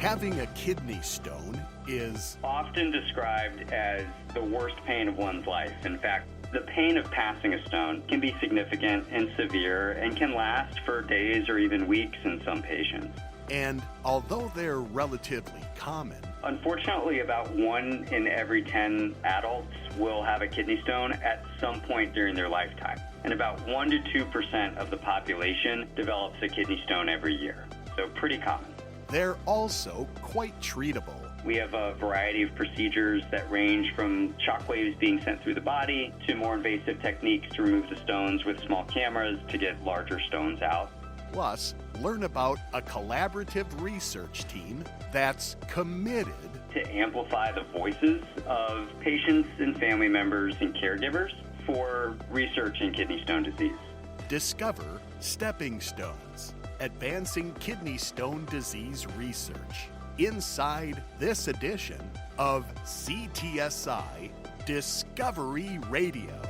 Having a kidney stone is often described as the worst pain of one's life. In fact, the pain of passing a stone can be significant and severe and can last for days or even weeks in some patients. And although they're relatively common, unfortunately, about 1 in every 10 adults will have a kidney stone at some point during their lifetime. And about 1 to 2% of the population develops a kidney stone every year. So pretty common. They're also quite treatable. We have a variety of procedures that range from shockwaves being sent through the body to more invasive techniques to remove the stones with small cameras to get larger stones out. Plus, learn about a collaborative research team that's committed to amplify the voices of patients and family members and caregivers for research in kidney stone disease. Discover Stepping Stones, Advancing Kidney Stone Disease Research, inside this edition of CTSI Discovery Radio.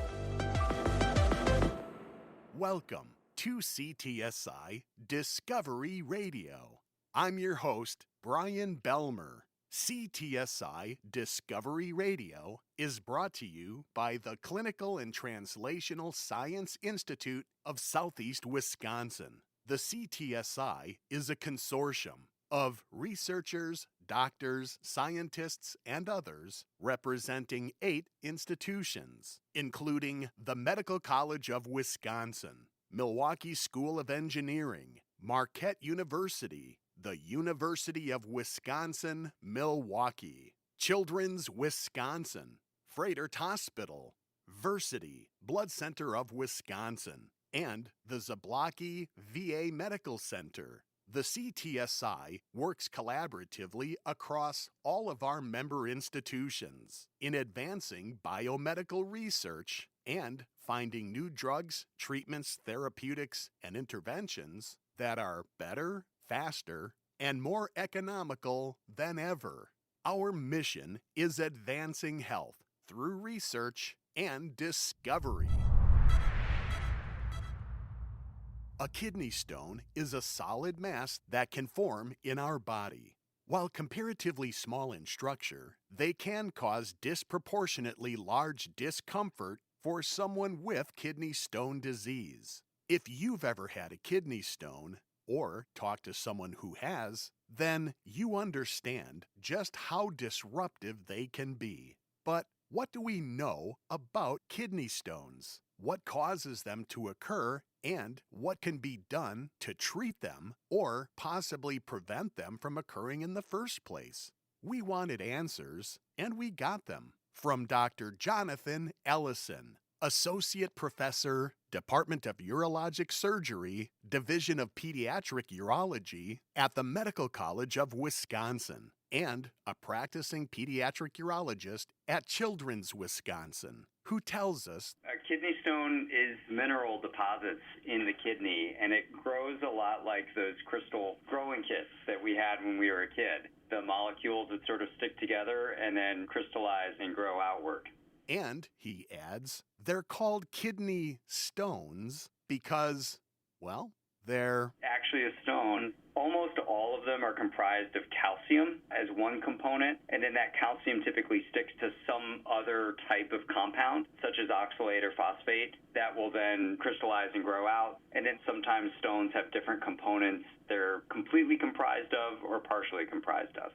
Welcome to CTSI Discovery Radio. I'm your host, Brian Belmer. CTSI Discovery Radio is brought to you by the Clinical and Translational Science Institute of Southeast Wisconsin. The CTSI is a consortium of researchers, doctors, scientists, and others representing 8 institutions, including the Medical College of Wisconsin, Milwaukee School of Engineering, Marquette University, the University of Wisconsin-Milwaukee, Children's Wisconsin, Froedtert Hospital, Versity Blood Center of Wisconsin, and the Zablocki VA Medical Center. The CTSI works collaboratively across all of our member institutions in advancing biomedical research and finding new drugs, treatments, therapeutics, and interventions that are better, faster, and more economical than ever. Our mission is advancing health through research and discovery. A kidney stone is a solid mass that can form in our body. While comparatively small in structure, they can cause disproportionately large discomfort for someone with kidney stone disease. If you've ever had a kidney stone, or talked to someone who has, then you understand just how disruptive they can be. But what do we know about kidney stones? What causes them to occur, and what can be done to treat them or possibly prevent them from occurring in the first place? We wanted answers, and we got them from Dr. Jonathan Ellison, Associate Professor, Department of Urologic Surgery, Division of Pediatric Urology at the Medical College of Wisconsin, and a practicing pediatric urologist at Children's Wisconsin, who tells us a kidney stone is mineral deposits in the kidney, and it grows a lot like those crystal growing kits that we had when we were a kid. The molecules that sort of stick together and then crystallize and grow outward. And, he adds, they're called kidney stones because, well, they're actually a stone. Almost all of them are comprised of calcium as one component, and then that calcium typically sticks to some other type of compound, such as oxalate or phosphate, that will then crystallize and grow out. And then sometimes stones have different components they're completely comprised of or partially comprised of.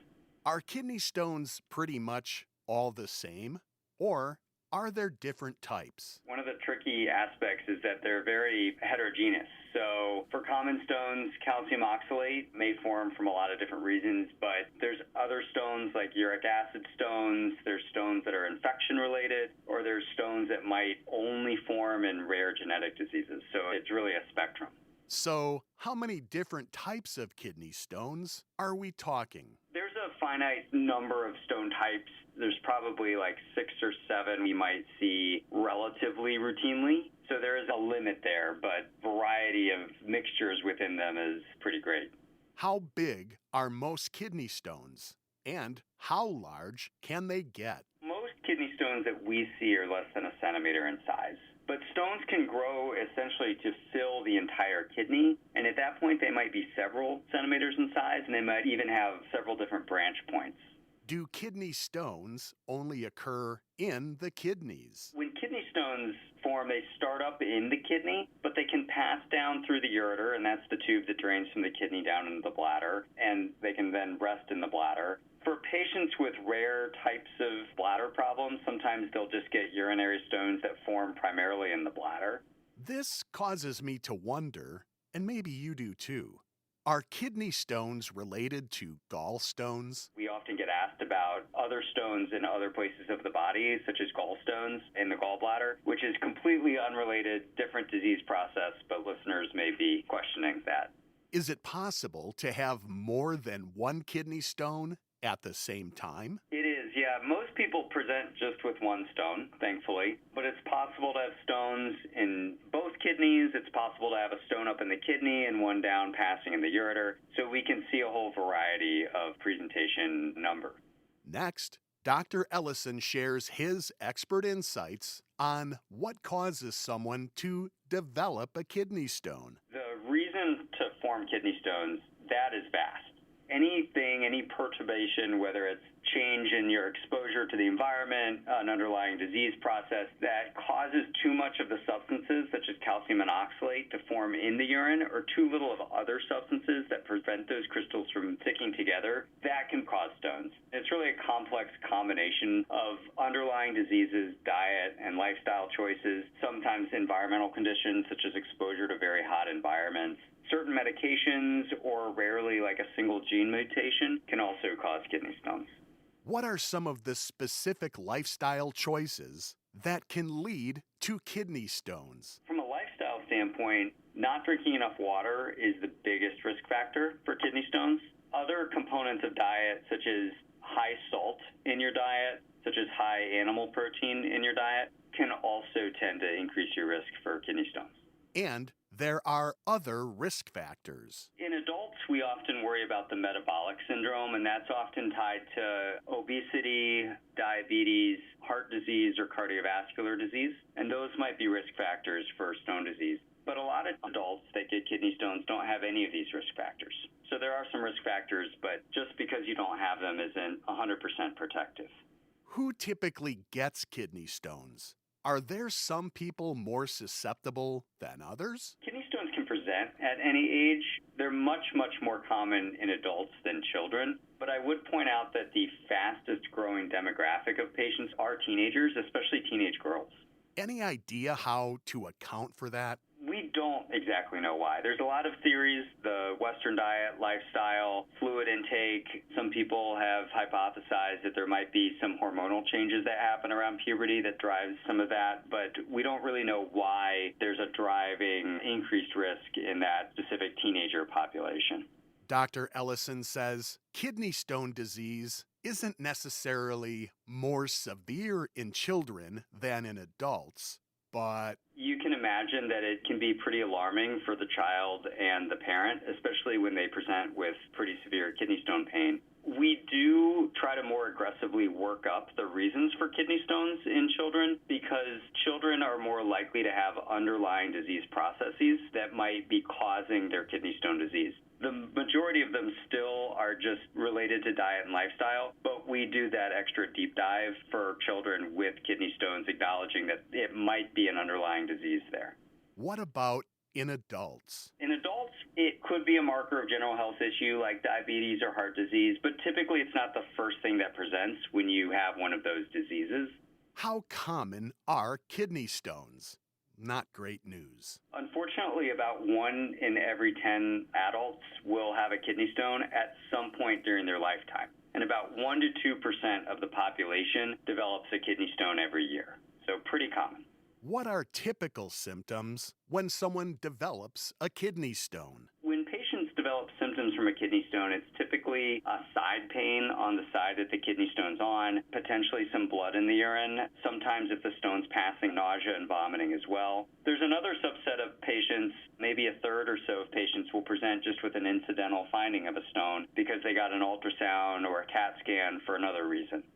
Are kidney stones pretty much all the same, or are there different types? One of the tricky aspects is that they're very heterogeneous. So for common stones, calcium oxalate may form from a lot of different reasons, but there's other stones like uric acid stones, there's stones that are infection related, or there's stones that might only form in rare genetic diseases. So it's really a spectrum. So how many different types of kidney stones are we talking? There's a finite number of stone types. There's probably like 6 or 7 we might see relatively routinely. So there is a limit there, but variety of mixtures within them is pretty great. How big are most kidney stones, and how large can they get? Most kidney stones stones that we see are less than a centimeter in size. But stones can grow essentially to fill the entire kidney, and at that point they might be several centimeters in size, and they might even have several different branch points. Do kidney stones only occur in the kidneys? When kidney stones form, they start up in the kidney, but they can pass down through the ureter, and that's the tube that drains from the kidney down into the bladder, and they can then rest in the bladder. For patients with rare types of bladder problems, sometimes they'll just get urinary stones that form primarily in the bladder. This causes me to wonder, and maybe you do too, are kidney stones related to gallstones? We often get asked about other stones in other places of the body, such as gallstones in the gallbladder, which is completely unrelated, different disease process, but listeners may be questioning that. Is it possible to have more than one kidney stone at the same time? It is, yeah. Most people present just with one stone, thankfully, but it's possible to have stones in both kidneys. It's possible to have a stone up in the kidney and one down passing in the ureter. So we can see a whole variety of presentation number. Next, Dr. Ellison shares his expert insights on what causes someone to develop a kidney stone. The reason to form kidney stones, that is vast. Anything, any perturbation, whether it's change in your exposure to the environment, an underlying disease process that causes too much of the substances, such as calcium and oxalate, to form in the urine, or too little of other substances that prevent those crystals from sticking together, that can cause stones. It's really a complex combination of underlying diseases, diet, and lifestyle choices, sometimes environmental conditions, such as exposure to very hot environments. Certain medications, or rarely like a single gene mutation, can also cause kidney stones. What are some of the specific lifestyle choices that can lead to kidney stones? From a lifestyle standpoint, not drinking enough water is the biggest risk factor for kidney stones. Other components of diet, such as high salt in your diet, such as high animal protein in your diet, can also tend to increase your risk for kidney stones. And there are other risk factors. In adults, we often worry about the metabolic syndrome, and that's often tied to obesity, diabetes, heart disease, or cardiovascular disease, and those might be risk factors for stone disease. But a lot of adults that get kidney stones don't have any of these risk factors. So there are some risk factors, but just because you don't have them isn't 100% protective. Who typically gets kidney stones? Are there some people more susceptible than others? Kidney stones can present at any age. They're much, much more common in adults than children. But I would point out that the fastest growing demographic of patients are teenagers, especially teenage girls. Any idea how to account for that? We don't exactly know why. There's a lot of theories, the Western diet, lifestyle, fluid intake. Some people have hypothesized that there might be some hormonal changes that happen around puberty that drives some of that, but we don't really know why there's a driving increased risk in that specific teenager population. Dr. Ellison says kidney stone disease isn't necessarily more severe in children than in adults, but you can imagine that it can be pretty alarming for the child and the parent, especially when they present with pretty severe kidney stone pain. We do try to more aggressively work up the reasons for kidney stones in children because children are more likely to have underlying disease processes that might be causing their kidney stone disease. The majority of them still are just related to diet and lifestyle, but we do that extra deep dive for children with kidney stones, acknowledging that it might be an underlying disease there. What about in adults? In adults, it could be a marker of general health issue like diabetes or heart disease, but typically it's not the first thing that presents when you have one of those diseases. How common are kidney stones? Not great news. Unfortunately, about 1 in every 10 adults will have a kidney stone at some point during their lifetime. And about 1 to 2% of the population develops a kidney stone every year. So pretty common. What are typical symptoms when someone develops a kidney stone? When patients develop symptoms from a kidney stone, it's typically a side pain on the side that the kidney stone's on, potentially some blood in the urine. Sometimes if the stone's passing, nausea and vomiting as well. There's another subset of patients, maybe a third or so of patients will present just with an incidental finding of a stone because they got an ultrasound or a CAT scan for another reason.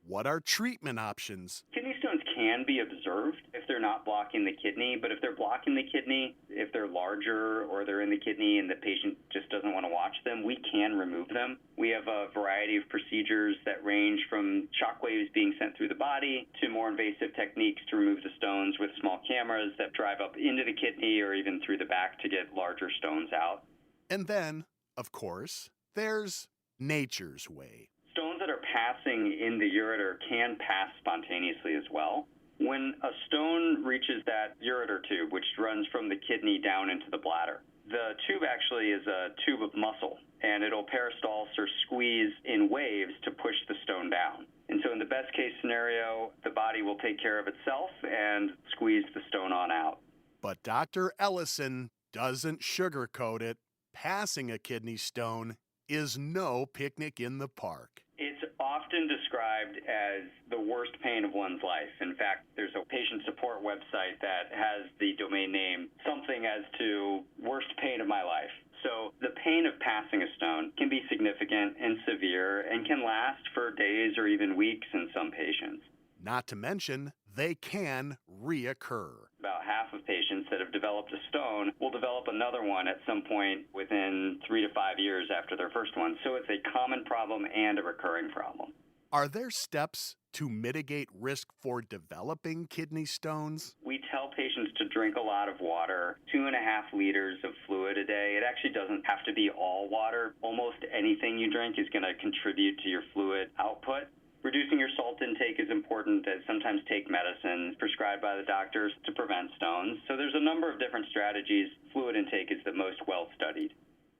What are treatment options? Kidney stones can be observed if they're not blocking the kidney, but if they're blocking the kidney, if they're larger or they're in the kidney and the patient just doesn't want to watch them, we can remove them. We have a variety of procedures that range from shock waves being sent through the body to more invasive techniques to remove the stones with small cameras that drive up into the kidney or even through the back to get larger stones out. And then, of course, there's nature's way. Stones that are passing in the ureter can pass spontaneously as well. When a stone reaches that ureter tube, which runs from the kidney down into the bladder, the tube actually is a tube of muscle, and it'll peristalse or squeeze in waves to push the stone down. And so in the best case scenario, the body will take care of itself and squeeze the stone on out. But Dr. Ellison doesn't sugarcoat it. Passing a kidney stone is no picnic in the park. It's often described as the worst pain of one's life. In fact, there's a patient support website that has the domain name something as to worst pain of my life. So the pain of passing a stone can be significant and severe and can last for days or even weeks in some patients. Not to mention, they can reoccur. About half of patients that have developed a stone will develop another one at some point within 3 to 5 years after their first one. So it's a common problem and a recurring problem. Are there steps to mitigate risk for developing kidney stones? We tell patients to drink a lot of water, 2.5 liters of fluid a day. It actually doesn't have to be all water. Almost anything you drink is going to contribute to your fluid output. Reducing your salt intake is important, as sometimes take medicine prescribed by the doctors to prevent stones. So there's a number of different strategies. Fluid intake is the most well-studied.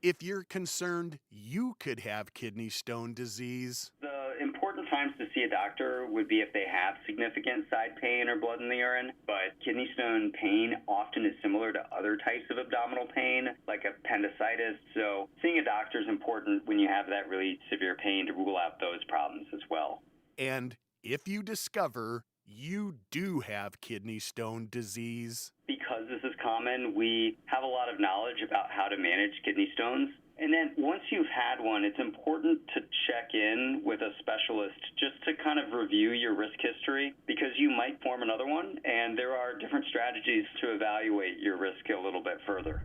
If you're concerned you could have kidney stone disease, The important times to see a doctor would be if they have significant side pain or blood in the urine, but kidney stone pain often is similar to other types of abdominal pain, like appendicitis. So seeing a doctor is important when you have that really severe pain to rule out those problems as well. and if you discover you do have kidney stone disease, Because this is common, we have a lot of knowledge about how to manage kidney stones. And then once you've had one, it's important to check in with a specialist just to kind of review your risk history, because you might form another one, and there are different strategies to evaluate your risk a little bit further.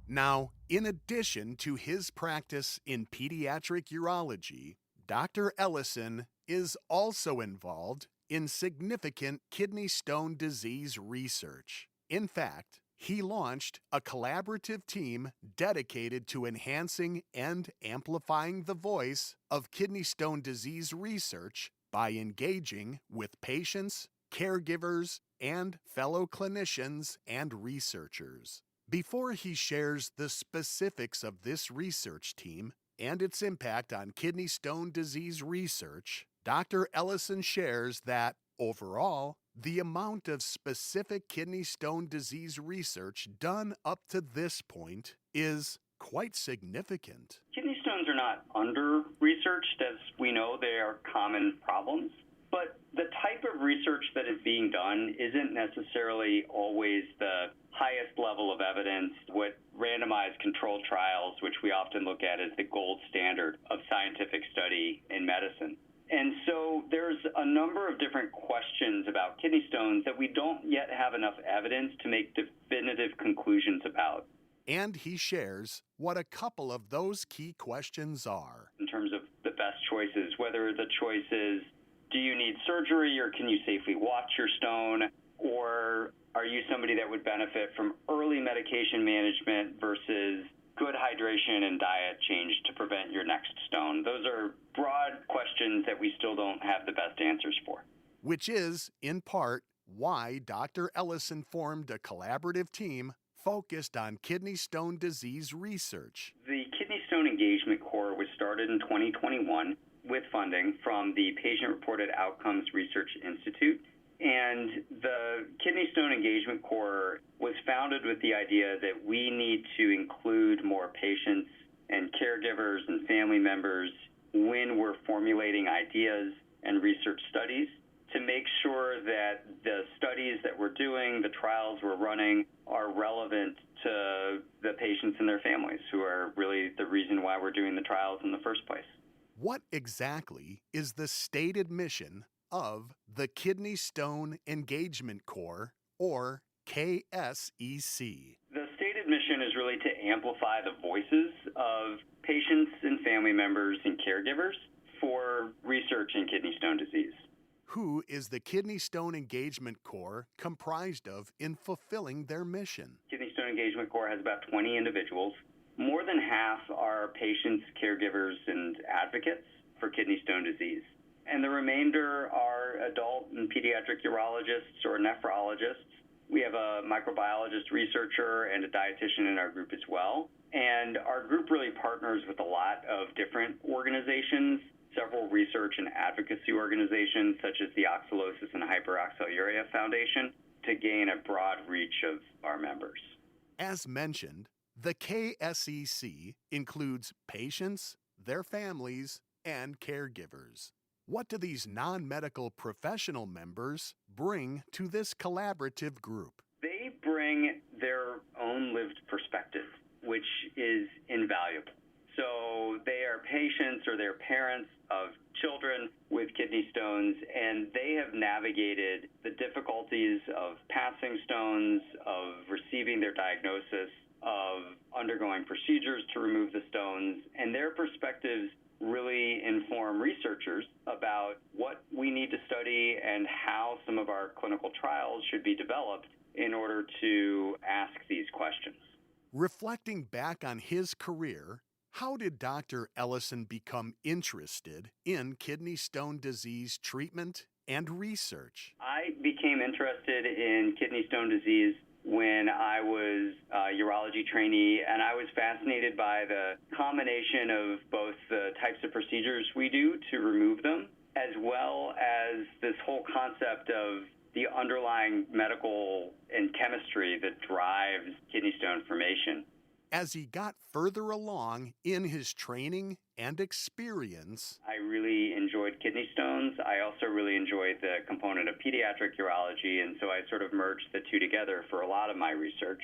Now, in addition to his practice in pediatric urology, Dr. Ellison is also involved in significant kidney stone disease research. In fact, he launched a collaborative team dedicated to enhancing and amplifying the voice of kidney stone disease research by engaging with patients, caregivers, and fellow clinicians and researchers. Before he shares the specifics of this research team and its impact on kidney stone disease research, Dr. Ellison shares that, overall, the amount of specific kidney stone disease research done up to this point is quite significant. Kidney stones are not under-researched. As we know, they are common problems. But the type of research that is being done isn't necessarily always the highest level of evidence. What randomized controlled trials, which we often look at as the gold standard of scientific study in medicine. And so there's a number of different questions about kidney stones that we don't yet have enough evidence to make definitive conclusions about. And he shares what a couple of those key questions are. In terms of the best choices, whether the choice is, do you need surgery or can you safely watch your stone? Or are you somebody that would benefit from early medication management versus good hydration and diet change to prevent your next stone? Those are broad questions that we still don't have the best answers for. Which is, in part, why Dr. Ellison formed a collaborative team focused on kidney stone disease research. The Kidney Stone Engagement Corps was started in 2021 with funding from the Patient-Reported Outcomes Research Institute. And the Kidney Stone Engagement Corps was founded with the idea that we need to include more patients and caregivers and family members when we're formulating ideas and research studies to make sure that the studies that we're doing, the trials we're running, are relevant to the patients and their families, who are really the reason why we're doing the trials in the first place. What exactly is the stated mission of the Kidney Stone Engagement Corps, or KSEC? The stated mission is really to amplify the voices of patients and family members and caregivers for research in kidney stone disease. Who is the Kidney Stone Engagement Corps comprised of in fulfilling their mission? Kidney Stone Engagement Corps has about 20 individuals. More than half are patients, caregivers, and advocates for kidney stone disease. And the remainder are adult and pediatric urologists or nephrologists. We have a microbiologist researcher and a dietitian in our group as well. And our group really partners with a lot of different organizations, several research and advocacy organizations such as the Oxalosis and Hyperoxaluria Foundation, to gain a broad reach of our members. As mentioned, the KSEC includes patients, their families, and caregivers. What do these non-medical professional members bring to this collaborative group? They bring their own lived perspective, which is invaluable. So they are patients or they're parents of children with kidney stones, and they have navigated the difficulties of passing stones, of receiving their diagnosis, of undergoing procedures to remove the stones, and their perspectives really inform researchers about what we need to study and how some of our clinical trials should be developed in order to ask these questions. Reflecting back on his career, how did Dr. Ellison become interested in kidney stone disease treatment and research? I became interested in kidney stone disease when I was a urology trainee, and I was fascinated by the combination of both the types of procedures we do to remove them, as well as this whole concept of the underlying medical and chemistry that drives kidney stone formation. As he got further along in his training and experience, I really enjoyed kidney stones. I also really enjoyed the component of pediatric urology, and so I sort of merged the two together for a lot of my research.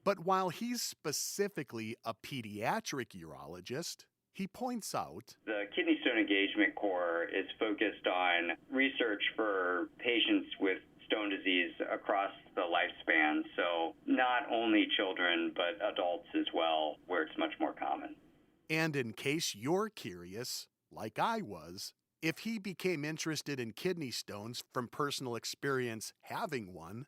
But while he's specifically a pediatric urologist, he points out the Kidney Stone Engagement Corps is focused on research for patients with stone disease across the lifespan, so not only children but adults as well, where it's much more common. And in case you're curious, like I was, if he became interested in kidney stones from personal experience having one,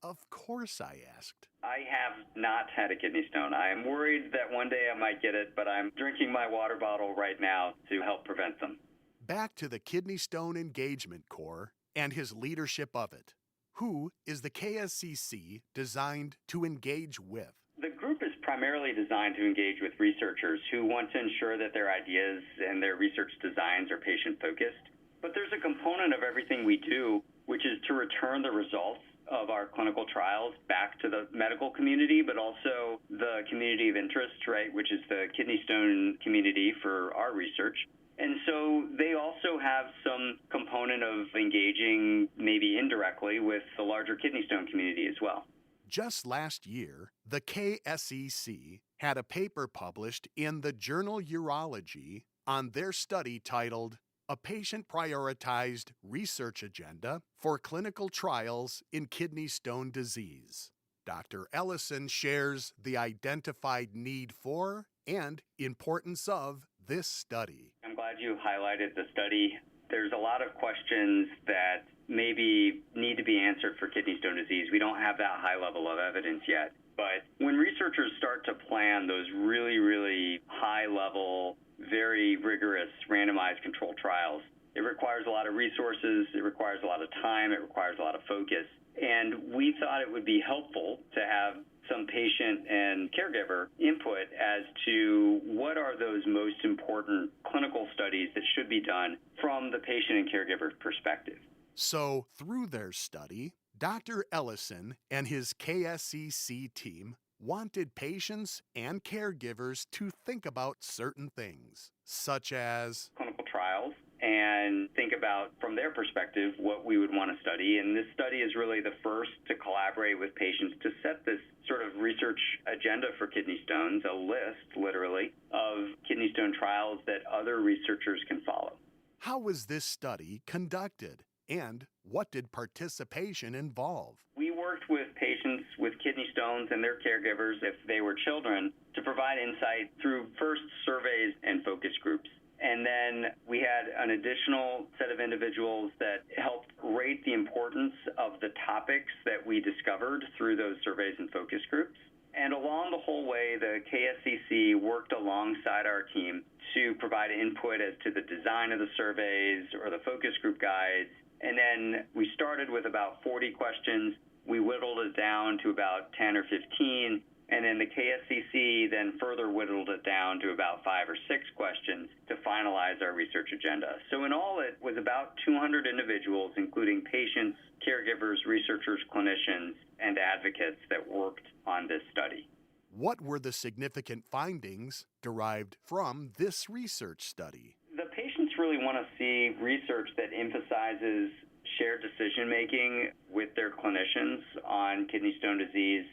of course I asked. I have not had a kidney stone. I am worried that one day I might get it, but I'm drinking my water bottle right now to help prevent them. Back to the Kidney Stone Engagement Corps and his leadership of it. Who is the KSEC designed to engage with? The group is primarily designed to engage with researchers who want to ensure that their ideas and their research designs are patient-focused. But there's a component of everything we do, which is to return the results of our clinical trials back to the medical community, but also the community of interest, right, which is the kidney stone community for our research. And so they also have some component of engaging, maybe indirectly, with the larger kidney stone community as well. Just last year, the KSEC had a paper published in the journal Urology on their study titled A Patient-Prioritized Research Agenda for Clinical Trials in Kidney Stone Disease. Dr. Ellison shares the identified need for and importance of this study. I'm glad you highlighted the study. There's a lot of questions that maybe need to be answered for kidney stone disease. We don't have that high level of evidence yet. But when researchers start to plan those really, really high level, very rigorous randomized controlled trials, it requires a lot of resources, it requires a lot of time, it requires a lot of focus. And we thought it would be helpful to have some patient and caregiver input as to what are those most important clinical studies that should be done from the patient and caregiver perspective. So, through their study, Dr. Ellison and his KSEC team wanted patients and caregivers to think about certain things, such as clinical trials, and think about, from their perspective, what we would want to study. And this study is really the first to collaborate with patients to set this sort sort of research agenda for kidney stones, a list, literally, of kidney stone trials that other researchers can follow. How was this study conducted, and what did participation involve? We worked with patients with kidney stones and their caregivers, if they were children, to provide insight through first surveys and focus groups. And then we had an additional set of individuals that helped rate the importance of the topics that we discovered through those surveys and focus groups. And along the whole way, the KSCC worked alongside our team to provide input as to the design of the surveys or the focus group guides. And then we started with about 40 questions. We whittled it down to about 10 or 15. And then the KSCC then further whittled it down to about 5 or 6 questions to finalize our research agenda. So in all, it was about 200 individuals, including patients, caregivers, researchers, clinicians, and advocates that worked on this study. What were the significant findings derived from this research study? The patients really want to see research that emphasizes shared decision-making with their clinicians on kidney stone disease.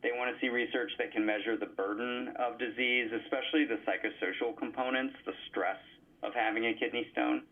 They want to see research that can measure the burden of disease, especially the psychosocial components, the stress of having a kidney stone.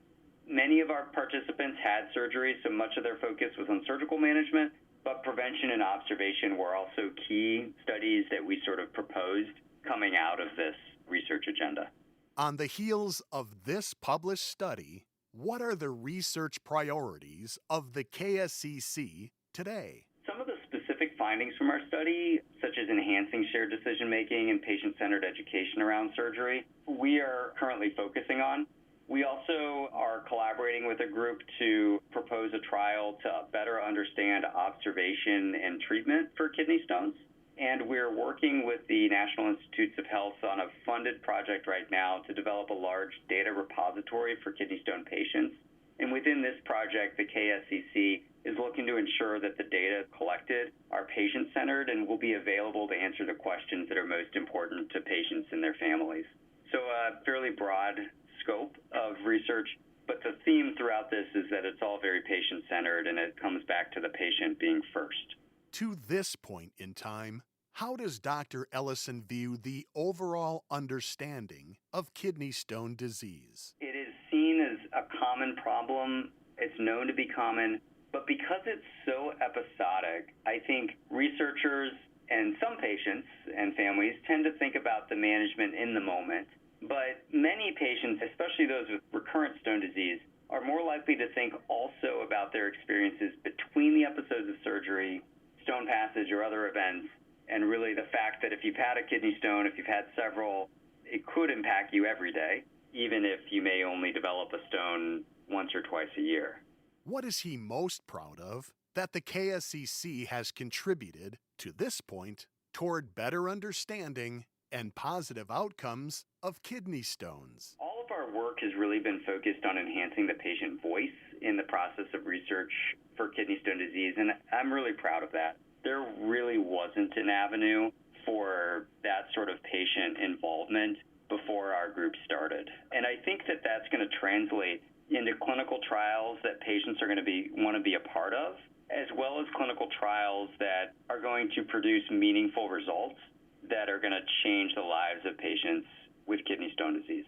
Many of our participants had surgery, so much of their focus was on surgical management, but prevention and observation were also key studies that we sort of proposed coming out of this research agenda. On the heels of this published study, what are the research priorities of the KSCC today? Some of the specific findings from our study, such as enhancing shared decision-making and patient-centered education around surgery, we are currently focusing on. We also are collaborating with a group to propose a trial to better understand observation and treatment for kidney stones. And we're working with the National Institutes of Health on a funded project right now to develop a large data repository for kidney stone patients. And within this project, the KSCC is looking to ensure that the data collected are patient-centered and will be available to answer the questions that are most important to patients and their families. So a fairly broad scope of research, but the theme throughout this is that it's all very patient-centered and it comes back to the patient being first. To this point in time, how does Dr. Ellison view the overall understanding of kidney stone disease? It is seen as a common problem. It's known to be common, but because it's so episodic, I think researchers and some patients and families tend to think about the management in the moment. But many patients, especially those with recurrent stone disease, are more likely to think also about their experiences between the episodes of surgery, stone passage, or other events, and really the fact that if you've had a kidney stone, if you've had several, it could impact you every day, even if you may only develop a stone once or twice a year. What is he most proud of that the KSCC has contributed to this point toward better understanding and positive outcomes of kidney stones? All of our work has really been focused on enhancing the patient voice in the process of research for kidney stone disease, and I'm really proud of that. There really wasn't an avenue for that sort of patient involvement before our group started. And I think that that's going to translate into clinical trials that patients are going to want to be a part of, as well as clinical trials that are going to produce meaningful results that are going to change the lives of patients with kidney stone disease.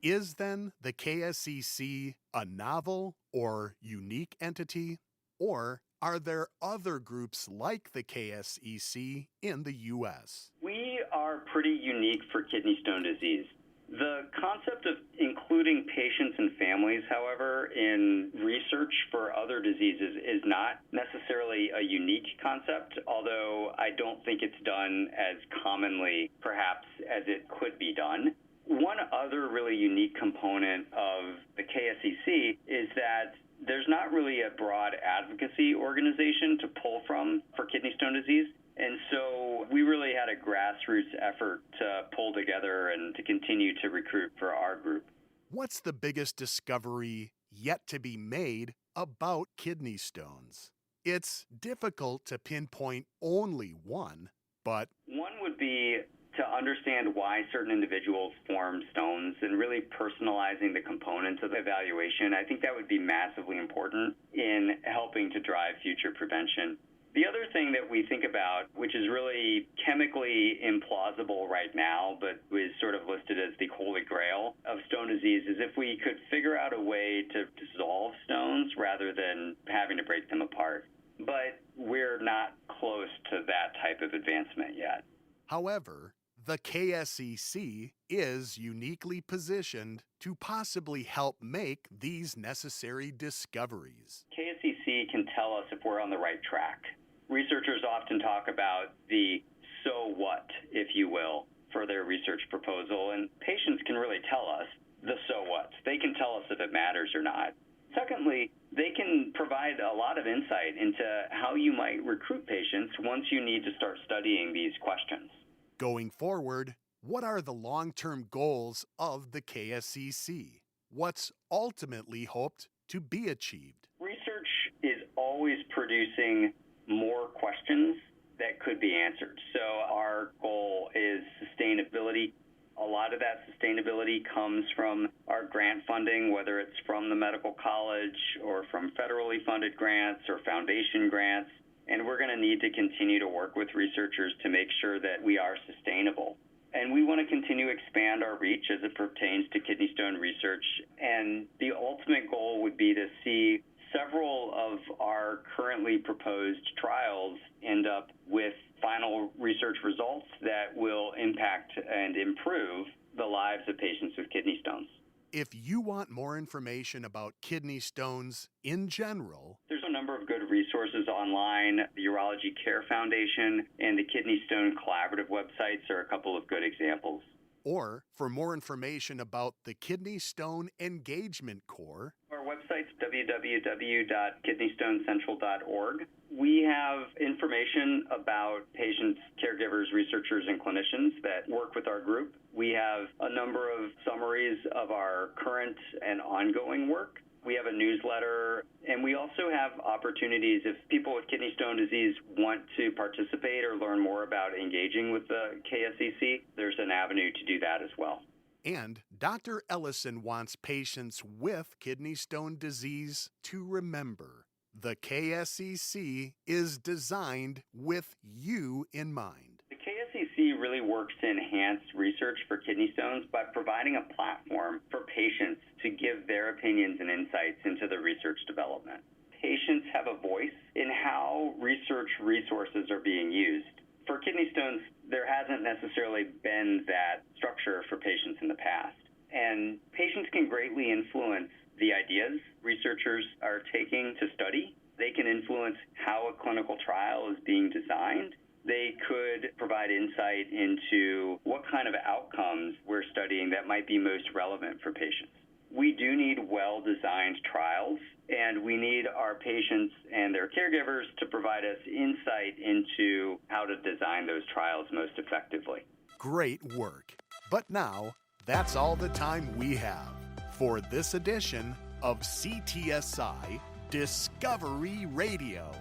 Is then the KSCC a novel or unique entity, or are there other groups like the KSCC in the U.S.? We are pretty unique for kidney stone disease. The concept of including patients and families, however, in research for other diseases is not necessarily a unique concept, although I don't think it's done as commonly, perhaps, as it could be done. One other really unique component of the KSCC is that there's not really a broad advocacy organization to pull from for kidney stone disease. And so we really had a grassroots effort to pull together and to continue to recruit for our group. What's the biggest discovery yet to be made about kidney stones? It's difficult to pinpoint only one, but one would be to understand why certain individuals form stones and really personalizing the components of the evaluation. I think that would be massively important in helping to drive future prevention. The other thing that we think about, which is really chemically implausible right now, but is sort of listed as the holy grail of stone disease, is if we could figure out a way to dissolve stones rather than having to break them apart. But we're not close to that type of advancement yet. However, the KSEC is uniquely positioned to possibly help make these necessary discoveries. KSEC can tell us if we're on the right track. Researchers often talk about the so what, if you will, for their research proposal, and patients can really tell us the so what. They can tell us if it matters or not. Secondly, they can provide a lot of insight into how you might recruit patients once you need to start studying these questions. Going forward, what are the long-term goals of the KSEC? What's ultimately hoped to be achieved? Research is always producing more questions that could be answered. So our goal is sustainability. A lot of that sustainability comes from our grant funding, whether it's from the medical college or from federally funded grants or foundation grants. And we're going to need to continue to work with researchers to make sure that we are sustainable. And we want to continue to expand our reach as it pertains to kidney stone research. And the ultimate goal would be to see several of our currently proposed trials end up with final research results that will impact and improve the lives of patients with kidney stones. If you want more information about kidney stones in general, there's a number of good resources online. The Urology Care Foundation and the Kidney Stone Collaborative websites are a couple of good examples. Or for more information about the Kidney Stone Engagement Corps, our website's www.kidneystonecentral.org. We have information about patients, caregivers, researchers, and clinicians that work with our group. We have a number of summaries of our current and ongoing work. We have a newsletter, and we also have opportunities if people with kidney stone disease want to participate or learn more about engaging with the KSEC. There's an avenue to do that as well. And Dr. Ellison wants patients with kidney stone disease to remember the KSEC is designed with you in mind. The KSEC really works to enhance research for kidney stones by providing a platform for patients to give their opinions and insights into the research development. Patients have a voice in how research resources are being used. For kidney stones, there hasn't necessarily been that structure for patients in the past. And patients can greatly influence the ideas researchers are taking to study. They can influence how a clinical trial is being designed. They could provide insight into what kind of outcomes we're studying that might be most relevant for patients. We do need well-designed trials, and we need our patients and their caregivers to provide us insight into how to design those trials most effectively. Great work. But now, that's all the time we have for this edition of CTSI Discovery Radio.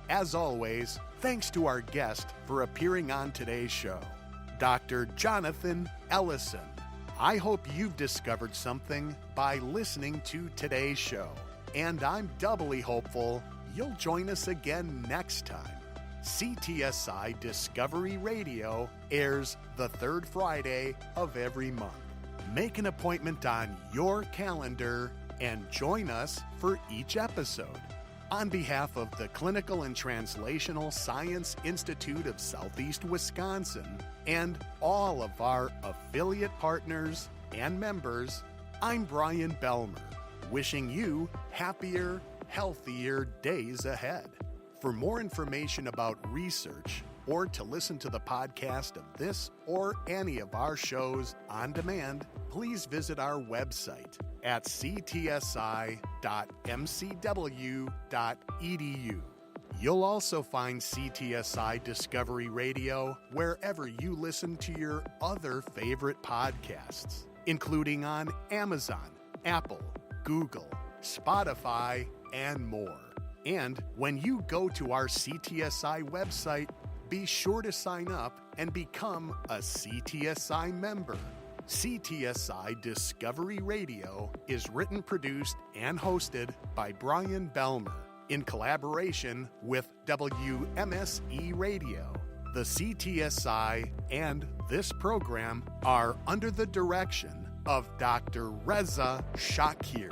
As always, thanks to our guest for appearing on today's show, Dr. Jonathan Ellison. I hope you've discovered something by listening to today's show, and I'm doubly hopeful you'll join us again next time. CTSI Discovery Radio airs the third Friday of every month. Make an appointment on your calendar and join us for each episode. On behalf of the Clinical and Translational Science Institute of Southeast Wisconsin and all of our affiliate partners and members, I'm Brian Belmer, wishing you happier, healthier days ahead. For more information about research or to listen to the podcast of this or any of our shows on demand, please visit our website at ctsi.mcw.edu. You'll also find CTSI Discovery Radio wherever you listen to your other favorite podcasts, including on Amazon, Apple, Google, Spotify, and more. And when you go to our CTSI website, be sure to sign up and become a CTSI member. CTSI Discovery Radio is written, produced, and hosted by Brian Belmer in collaboration with WMSE Radio. The CTSI and this program are under the direction of Dr. Reza Shakir.